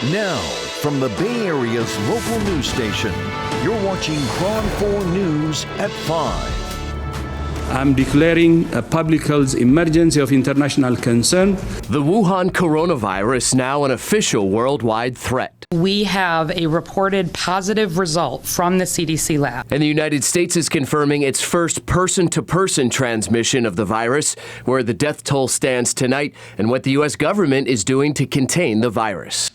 Now, from the Bay Area's local news station, you're watching KRON4 News at 5. I'm declaring a public health emergency of international concern. The Wuhan coronavirus now an official worldwide threat. We have a reported positive result from the CDC lab. And the United States is confirming its first person-to-person transmission of the virus, where the death toll stands tonight, and what the U.S. government is doing to contain the virus.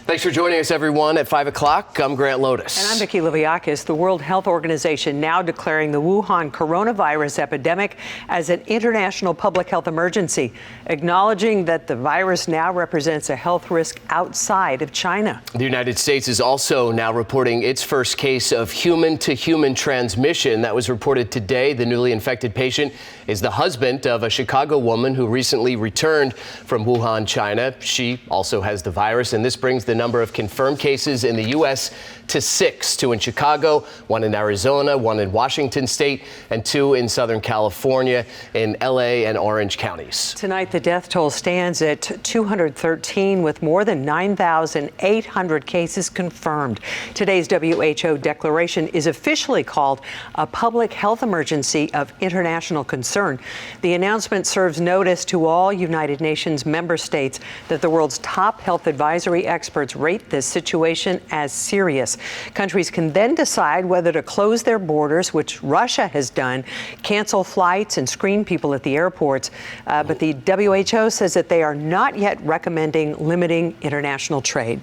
Thanks for joining us, everyone, at 5 o'clock. I'm Grant Lotus. And I'm Vicki Liviakis. The World Health Organization now declaring the Wuhan coronavirus epidemic as an international public health emergency, acknowledging that the virus now represents a health risk outside of China. The United States is also now reporting its first case of human-to-human transmission. That was reported today. The newly infected patient is the husband of a Chicago woman who recently returned from Wuhan, China. She also has the virus, and this brings the number of confirmed cases in the U.S. to 6, 2 in Chicago, 1 in Arizona, 1 in Washington State, and 2 in Southern California, in L.A. and Orange counties. Tonight, the death toll stands at 213, with more than 9,800 cases confirmed. Today's WHO declaration is officially called a public health emergency of international concern. The announcement serves notice to all United Nations member states that the world's top health advisory experts rate this situation as serious. Countries can then decide whether to close their borders, which Russia has done, cancel flights and screen people at the airports. But the WHO says that they are not yet recommending limiting international trade.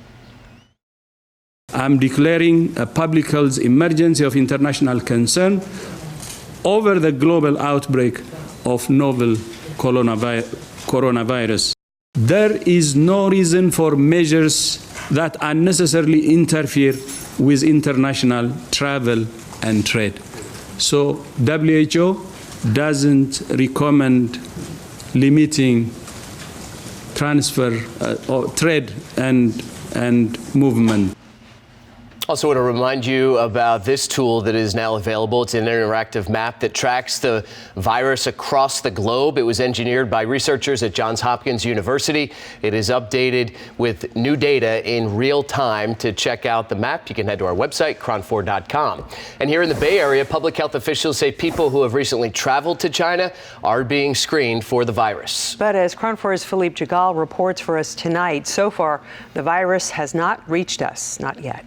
I'm declaring a public health emergency of international concern over the global outbreak of novel coronavirus. There is no reason for measures that unnecessarily interfere with international travel and trade. So WHO doesn't recommend limiting transfer or trade and movement. Also want to remind you about this tool that is now available. It's an interactive map that tracks the virus across the globe. It was engineered by researchers at Johns Hopkins University. It is updated with new data in real time. To check out the map, you can head to our website, KRON4.com. And here in the Bay Area, public health officials say people who have recently traveled to China are being screened for the virus. But as KRON4's Philippe Jagal reports for us tonight, so far, the virus has not reached us, not yet.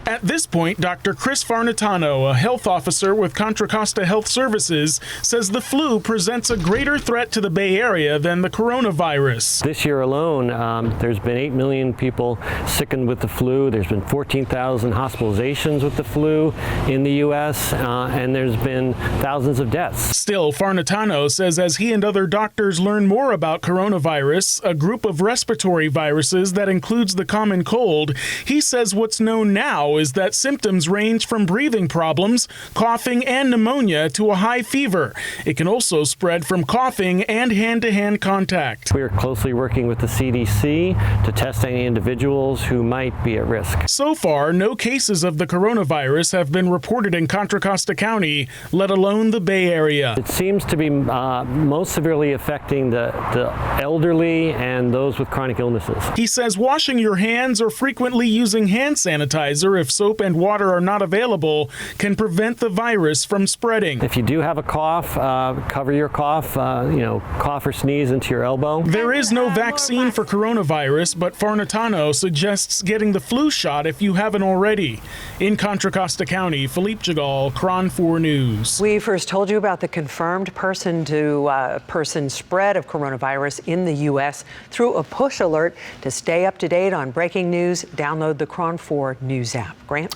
At this point, Dr. Chris Farnetano, a health officer with Contra Costa Health Services, says the flu presents a greater threat to the Bay Area than the coronavirus. This year alone, there's been 8 million people sickened with the flu. There's been 14,000 hospitalizations with the flu in the U.S., and there's been thousands of deaths. Still, Farnetano says as he and other doctors learn more about coronavirus, a group of respiratory viruses that includes the common cold, he says what's known now is that symptoms range from breathing problems, coughing, and pneumonia to a high fever. It can also spread from coughing and hand-to-hand contact. We are closely working with the CDC to test any individuals who might be at risk. So far, no cases of the coronavirus have been reported in Contra Costa County, let alone the Bay Area. It seems to be most severely affecting the elderly and those with chronic illnesses. He says washing your hands or frequently using hand sanitizer if soap and water are not available can prevent the virus from spreading. If you do have a cough, cover your cough, cough or sneeze into your elbow. There is no vaccine for coronavirus, but Farnetano suggests getting the flu shot if you haven't already. In Contra Costa County, Philippe Jagal, KRON4 News. We first told you about the confirmed person-to-person spread of coronavirus in the U.S. through a push alert. To stay up to date on breaking news, download the KRON4 News app. Grant?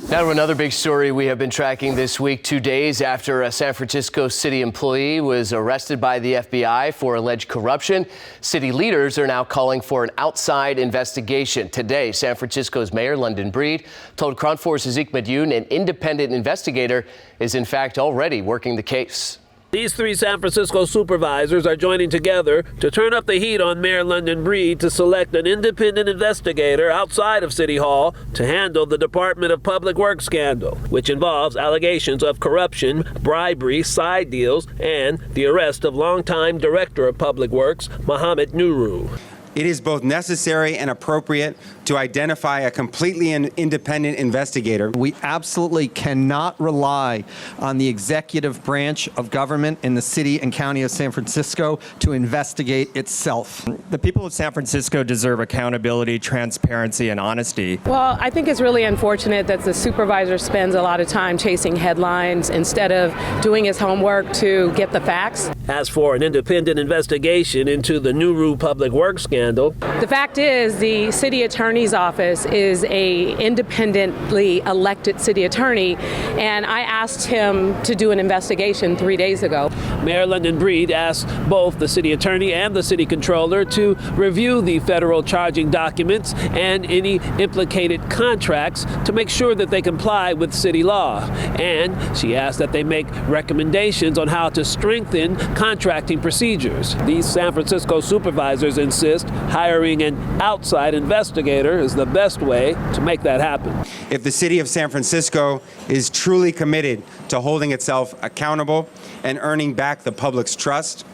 Now to another big story we have been tracking this week, 2 days after a San Francisco city employee was arrested by the FBI for alleged corruption. City leaders are now calling for an outside investigation. Today, San Francisco's Mayor London Breed told KRON4's Zeke Medyoun an independent investigator is in fact already working the case. These 3 San Francisco supervisors are joining together to turn up the heat on Mayor London Breed to select an independent investigator outside of City Hall to handle the Department of Public Works scandal, which involves allegations of corruption, bribery, side deals, and the arrest of longtime Director of Public Works, Mohamed Nuru. It is both necessary and appropriate to identify a completely independent investigator. We absolutely cannot rely on the executive branch of government in the city and county of San Francisco to investigate itself. The people of San Francisco deserve accountability, transparency, and honesty. Well, I think it's really unfortunate that the supervisor spends a lot of time chasing headlines instead of doing his homework to get the facts. As for an independent investigation into the Nuru Public Works scandal, the fact is the city attorney's office is a independently elected city attorney, and I asked him to do an investigation 3 days ago. Mayor London Breed asked both the city attorney and the city controller to review the federal charging documents and any implicated contracts to make sure that they comply with city law. And she asked that they make recommendations on how to strengthen contracting procedures. These San Francisco supervisors insist hiring an outside investigator is the best way to make that happen. If the city of San Francisco is truly committed to holding itself accountable and earning back the public's trust,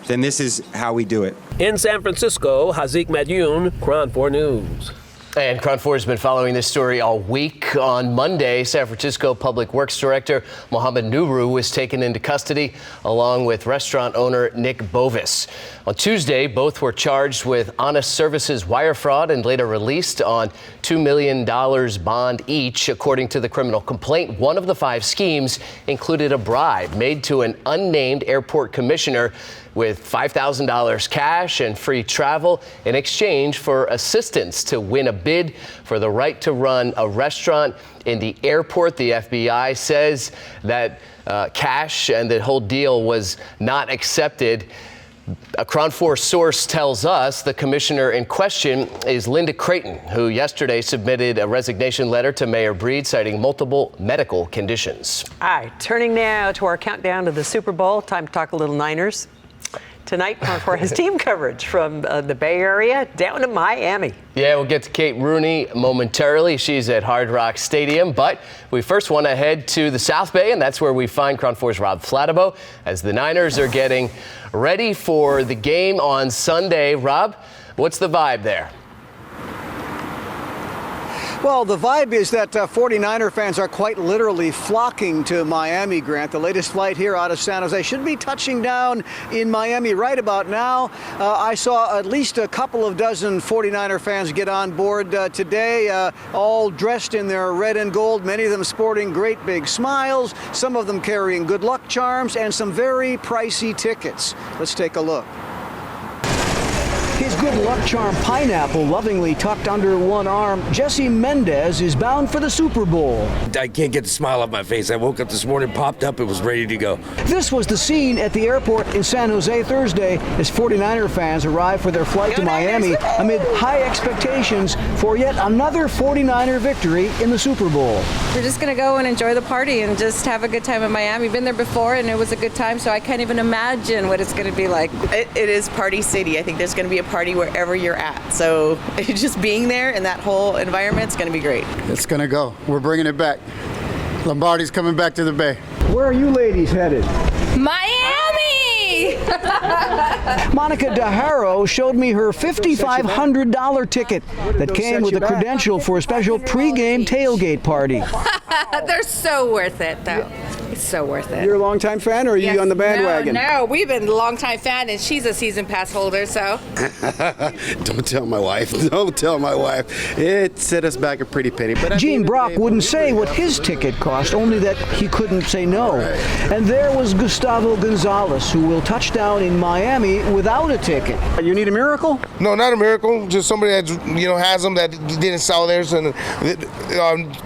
then this is how we do it. In San Francisco, Hazik Madyun, KRON4 News. And KRON4 has been following this story all week. On Monday, San Francisco Public Works Director Mohammed Nuru was taken into custody along with restaurant owner Nick Bovis. On Tuesday, both were charged with honest services wire fraud and later released on $2 million bond each. According to the criminal complaint, one of the 5 schemes included a bribe made to an unnamed airport commissioner with $5,000 cash and free travel in exchange for assistance to win a bid for the right to run a restaurant in the airport. The FBI says that cash and the whole deal was not accepted. A KRON4 source tells us the commissioner in question is Linda Creighton, who yesterday submitted a resignation letter to Mayor Breed citing multiple medical conditions. All right, turning now to our countdown to the Super Bowl. Time to talk a little Niners. Tonight, KRON4 has team coverage from the Bay Area down to Miami. Yeah, we'll get to Kate Rooney momentarily. She's at Hard Rock Stadium, but we first want to head to the South Bay, and that's where we find KRON4's Rob Flattabo as the Niners are getting ready for the game on Sunday. Rob, what's the vibe there? Well, the vibe is that 49er fans are quite literally flocking to Miami, Grant. The latest flight here out of San Jose should be touching down in Miami right about now. I saw at least a couple of dozen 49er fans get on board today, all dressed in their red and gold, many of them sporting great big smiles, some of them carrying good luck charms, and some very pricey tickets. Let's take a look. His good luck charm pineapple lovingly tucked under one arm, Jesse Mendez is bound for the Super Bowl. I can't get the smile off my face. I woke up this morning, popped up, it was ready to go. This was the scene at the airport in San Jose Thursday as 49er fans arrived for their flight to Miami amid high expectations for yet another 49er victory in the Super Bowl. We're just going to go and enjoy the party and just have a good time in Miami. Been there before and it was a good time, so I can't even imagine what it's going to be like. It is Party City. I think there's going to be a party wherever you're at. So just being there in that whole environment is going to be great. It's going to go. We're bringing it back. Lombardi's coming back to the Bay. Where are you ladies headed? Miami! Monica DeHaro showed me her $5,500 ticket that came with a credential for a special pregame tailgate party. They're so worth it, though. It's so worth it. You're a longtime fan, or are you on the bandwagon? No, we've been a longtime fan, and she's a season pass holder, so. Don't tell my wife. Don't tell my wife. It set us back a pretty penny. But Gene Brock wouldn't say what his ticket cost, only that he couldn't say no. Right. And there was Gustavo Gonzalez, who will touch down in Miami without a ticket. You need a miracle? No, not a miracle. Just somebody that has them that didn't sell theirs. And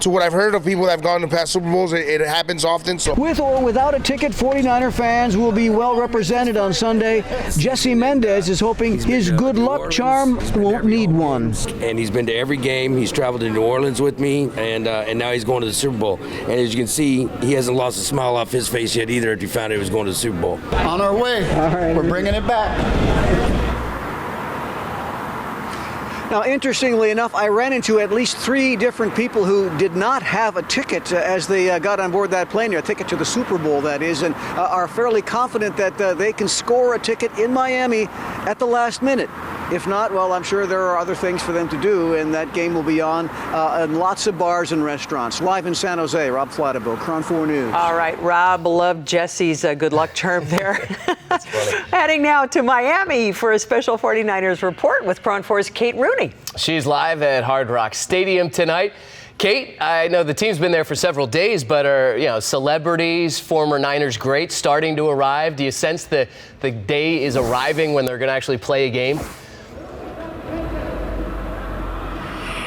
to what I've heard of people that have gone to past Super Bowls, it happens often. So. With or without a ticket, 49er fans will be well represented on Sunday. Jesse Mendez is hoping his good luck charm won't need one. And he's been to every game. He's traveled to New Orleans with me, and now he's going to the Super Bowl. And as you can see, he hasn't lost a smile off his face yet either if he found out he was going to the Super Bowl. On our way. All right. We're bringing it back. Now, interestingly enough, I ran into at least 3 different people who did not have a ticket as they got on board that plane, a ticket to the Super Bowl, that is, and are fairly confident that they can score a ticket in Miami at the last minute. If not, well, I'm sure there are other things for them to do, and that game will be on in lots of bars and restaurants. Live in San Jose, Rob Flattable, KRON4 News. All right, Rob, loved Jesse's good luck charm there. Heading now to Miami for a special 49ers report with KRON4's Kate Rooney. She's live at Hard Rock Stadium tonight. Kate, I know the team's been there for several days, but are celebrities, former Niners greats starting to arrive? Do you sense the day is arriving when they're going to actually play a game?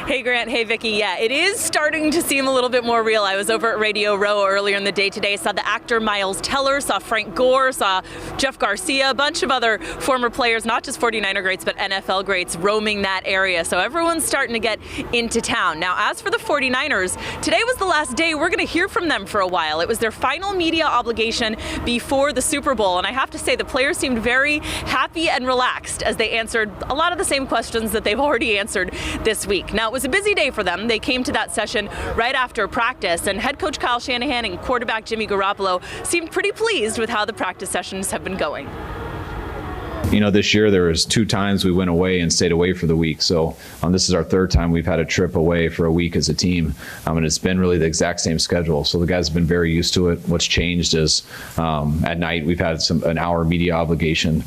Hey Grant, hey Vicky. Yeah, it is starting to seem a little bit more real. I was over at Radio Row earlier in the day today, saw the actor Miles Teller, saw Frank Gore, saw Jeff Garcia, a bunch of other former players, not just 49er greats, but NFL greats roaming that area. So everyone's starting to get into town. Now, as for the 49ers, today was the last day we're going to hear from them for a while. It was their final media obligation before the Super Bowl. And I have to say, the players seemed very happy and relaxed as they answered a lot of the same questions that they've already answered this week. Now, it was a busy day for them. They came to that session right after practice, and head coach Kyle Shanahan and quarterback Jimmy Garoppolo seemed pretty pleased with how the practice sessions have been going. You know, this year there was 2 times we went away and stayed away for the week. So this is our 3rd time we've had a trip away for a week as a team. And it's been really the exact same schedule. So the guys have been very used to it. What's changed is at night we've had an hour media obligation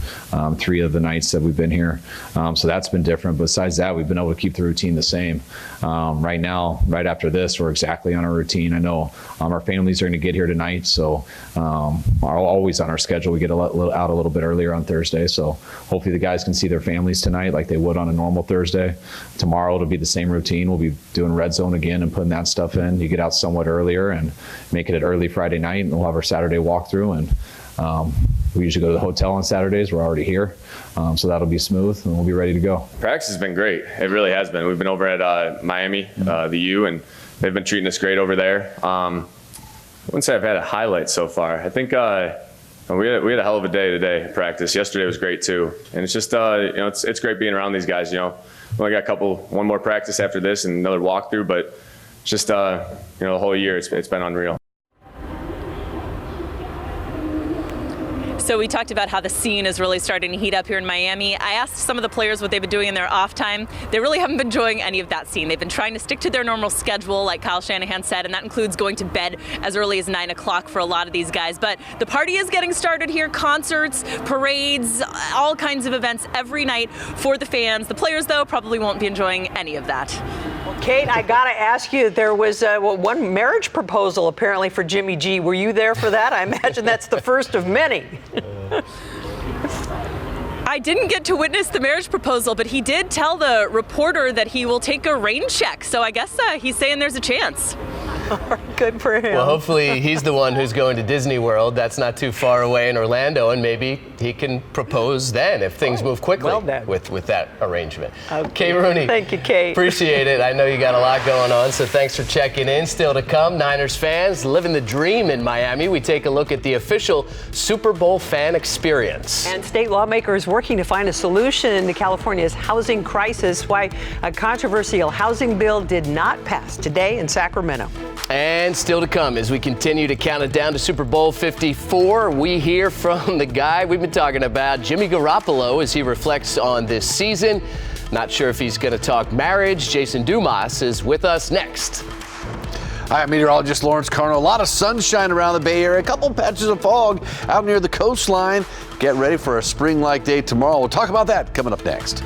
3 of the nights that we've been here. So that's been different. Besides that, we've been able to keep the routine the same. Right now, right after this, we're exactly on our routine. I know our families are going to get here tonight. So are always on our schedule. We get out a little bit earlier on Thursday. So hopefully the guys can see their families tonight like they would on a normal Thursday. Tomorrow it'll be the same routine. We'll be doing red zone again and putting that stuff in. You get out somewhat earlier and make it an early Friday night, and we'll have our Saturday walkthrough. And we usually go to the hotel on Saturdays. We're already here. So that'll be smooth and we'll be ready to go. Practice has been great. It really has been. We've been over at Miami, the U, and they've been treating us great over there. I wouldn't say I've had a highlight so far. I think we had a hell of a day today at practice. Yesterday was great too. And it's just, it's great being around these guys. We only got one more practice after this and another walkthrough, but just, the whole year it's been unreal. So we talked about how the scene is really starting to heat up here in Miami. I asked some of the players what they've been doing in their off time. They really haven't been enjoying any of that scene. They've been trying to stick to their normal schedule, like Kyle Shanahan said, and that includes going to bed as early as 9 o'clock for a lot of these guys. But the party is getting started here. Concerts, parades, all kinds of events every night for the fans. The players, though, probably won't be enjoying any of that. Well, Kate, I got to ask you, there was one marriage proposal apparently for Jimmy G. Were you there for that? I imagine that's the first of many. I didn't get to witness the marriage proposal, but he did tell the reporter that he will take a rain check. So I guess he's saying there's a chance. Good for him. Well, hopefully he's the one who's going to Disney World. That's not too far away in Orlando, and maybe he can propose then if things move quickly with that arrangement. Okay. Kate Rooney. Thank you, Kate. Appreciate it. I know you got a lot going on, so thanks for checking in. Still to come, Niners fans living the dream in Miami. We take a look at the official Super Bowl fan experience. And state lawmakers working to find a solution to California's housing crisis. Why a controversial housing bill did not pass today in Sacramento. And still to come, as we continue to count it down to Super Bowl 54, we hear from the guy we've been talking about, Jimmy Garoppolo, as he reflects on this season. Not sure if he's going to talk marriage. Jason Dumas is with us next. Hi, I'm meteorologist Lawrence Carno. A lot of sunshine around the Bay Area, a couple patches of fog out near the coastline. Get ready for a spring-like day tomorrow. We'll talk about that coming up next.